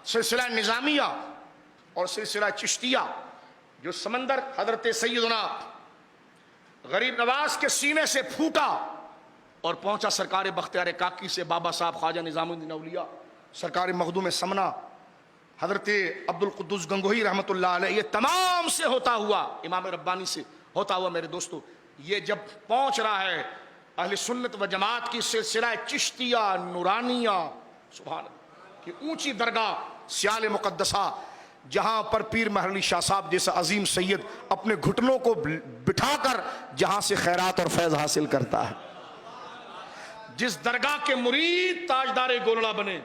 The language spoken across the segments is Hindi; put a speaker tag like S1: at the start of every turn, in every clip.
S1: सिलसिला निज़ामिया और सिलसिला चिश्तिया, जो समंदर हजरत सैयदना गरीब नवाज के सीने से फूटा और पहुंचा सरकार बख्तियार काकी से बाबा साहब ख्वाजा निज़ामुद्दीन औलिया, सरकार मखदूम समना, हजरत अब्दुल कुद्दूस गंगोही रहमतुल्लाह अलैह, ये तमाम से होता हुआ, इमाम रब्बानी से होता हुआ, मेरे दोस्तों, ये जब पहुंच रहा है अहले सुन्नत व जमात की सिलसिला चिश्तिया नूरानिया, सुभान अल्लाह की ऊंची दरगाह सियाल मुकद्दसा, जहां पर पीर महरली शाह साहब जैसा अजीम सैयद अपने घुटनों को बिठाकर जहां से खैरात और फैज हासिल करता है, जिस दरगाह के मुरीद ताजदार गोलड़ा बने,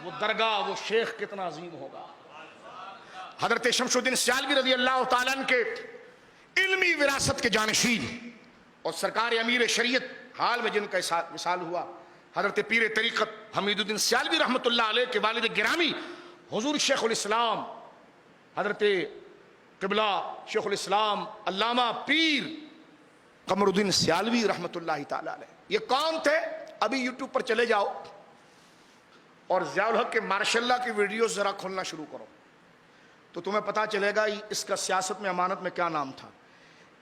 S1: वो दरगाह, वो शेख कितना अजीम होगा। हजरत शमशुद्दीन सियालवी रज़ी अल्लाह ताला अन्हु के इल्मी विरासत के जानशीन और सरकार अमीर शरीयत हाल में जिनका विसाल हुआ, हजरत पीर तरीक़त हमीदुद्दीन सियालवी रहमतुल्लाह अलैह के वालिद गिरामी हुजूर शेखुल इस्लाम हजरत क़िबला शेखुल इस्लाम अल्लामा पीर कमरुद्दीन सियालवी रहमतुल्लाह ताला अलैह, ये कौन थे? अभी यूट्यूब पर चले जाओ और ज़ियाउल हक के मार्शल्लाह की वीडियो जरा खोलना शुरू करो तो तुम्हें पता चलेगा इसका सियासत में अमानत में क्या नाम था।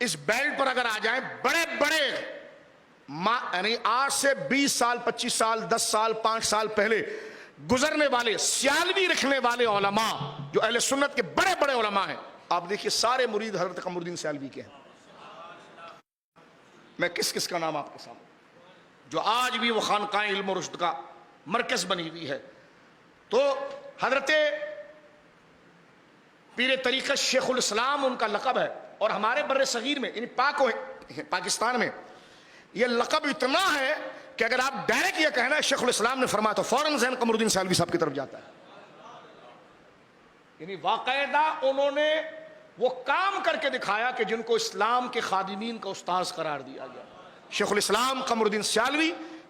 S1: इस बेल्ट पर अगर आ जाए बड़े बड़े यानी आज से 20 साल 25 साल 10 साल 5 साल पहले गुजरने वाले सियालवी रखने वाले उलमा, जो अहले सुन्नत के बड़े बड़े उलमा हैं, आप देखिए सारे मुरीद हजरत कमरुद्दीन सियालवी के हैं। मैं किस किस का नाम आपके सामने, जो आज भी वो खानकाह इल्म और रुश्द का मरकज बनी हुई है। तो हजरत पीर तरीक़त शेखुल इस्लाम उनका लक़ब है, और हमारे बर्रे सगीर में, यानी पाकिस्तान में ये लक़ब इतना है कि अगर आप डायरेक्ट ये कहना है शेखुल इस्लाम ने फरमाया तो फौरन ज़हन कमरुद्दीन सियालवी साहब की तरफ जाता है। यानी वाक़ायदा उन्होंने वो काम करके दिखाया कि जिनको इस्लाम के खादिमीन का उस्ताद करार दिया गया। शेखुल इस्लाम कमरुद्दीन सियालवी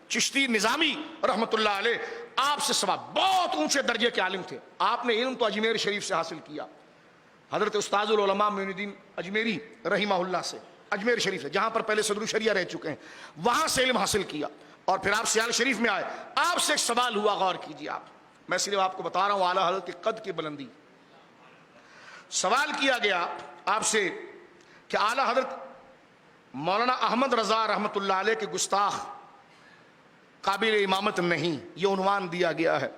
S1: चिश्ती निज़ामी रहमतुल्लाह अलैह, आपसे सवा बहुत ऊंचे दर्जे के आलिम थे। आपने इल्म तो अजमेर शरीफ से हासिल किया, हजरत उस्ताजुल उलमा मोइनुद्दीन अजमेरी रहीमहुल्लाह से, अजमेर शरीफ से, जहां पर पहले सदरुल शरिया रह चुके हैं, वहां से इल्म हासिल किया, और फिर आप सियाल शरीफ में आए। आपसे एक सवाल हुआ, गौर कीजिए आप, मैं सिर्फ आपको बता रहा हूं आला हज़रत के कद की बुलंदी। सवाल किया गया आपसे कि आला हज़रत मौलाना अहमद रजा रहमतुल्लाह अलैह के गुस्ताख काबिल इमामत नहीं, ये उन्वान दिया गया है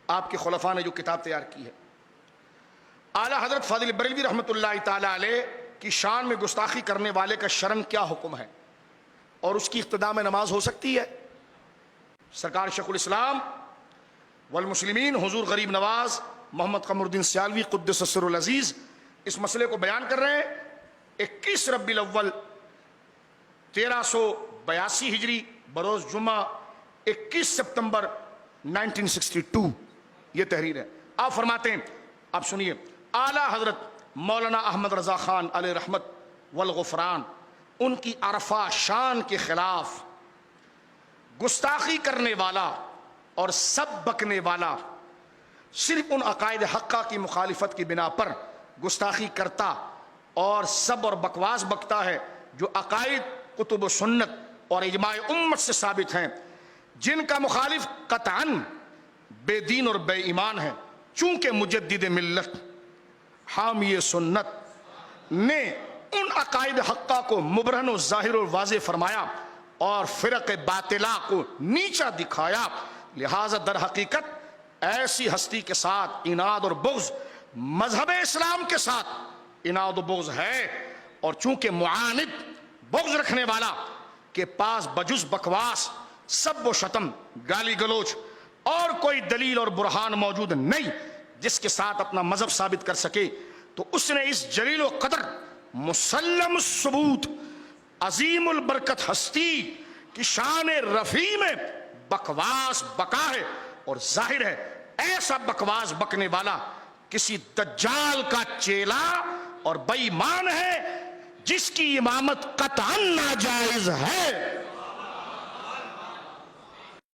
S1: आपके खुलफा ने जो किताब तैयार की है। आला हज़रत फाजिल बरेलवी रहमतुल्लाह ताला अलैह की शान में गुस्ताखी करने वाले का शरन क्या हुक्म है, और उसकी इख्तिदा में नमाज हो सकती है? सरकार शेखुल इस्लाम वल मुस्लिमीन हुजूर गरीब नवाज मोहम्मद कमरुद्दीन सियालवी कुद्दस सिर्रुल अजीज इस मसले को बयान कर रहे हैं। 21 रब्बिल अव्वल 1382 हिजरी बरोज जुम्मा 21 सितंबर 1962 ये तहरीर है। आप फरमाते हैं, आप सुनिए, आला हजरत मौलाना अहमद रजा खान अलैहि रहमत वल गुफरान, उनकी अरफा शान के खिलाफ गुस्ताखी करने वाला और सब बकने वाला सिर्फ उन अकायद हक्का की मुखालिफत की बिना पर गुस्ताखी करता और सब और बकवास बकता है जो अकायद कुतुब सुन्नत और इजमाए उम्मत से साबित हैं, जिनका मुखालिफ कतअन बेदीन और बेईमान है। चूंकि मुजद्दिद मिल्लत हामी सुन्नत ने उन अकायद हक्का को मुबरहन और ज़ाहिर और वाज़े फरमाया और फ़िरक़ बातिला को नीचा दिखाया, लिहाजा दर हकीकत ऐसी हस्ती के साथ इनाद और बुग़्ज़ मजहब इस्लाम के साथ इनाद और बुग़्ज़ है, और चूंकि मुआनिद बुग़्ज़ रखने वाला के पास बजुज़ बकवास सब व शतम गाली गलोच और कोई दलील और बुरहान मौजूद नहीं जिसके साथ अपना मजहब साबित कर सके, तो उसने इस जलील व कदर मुसल्लम सबूत अजीमुल बरकत हस्ती की शान रफ़ी में बकवास बका है, और जाहिर है ऐसा बकवास बकने वाला किसी दज्जाल का चेला और बेईमान है जिसकी इमामत कतअन नाजायज है।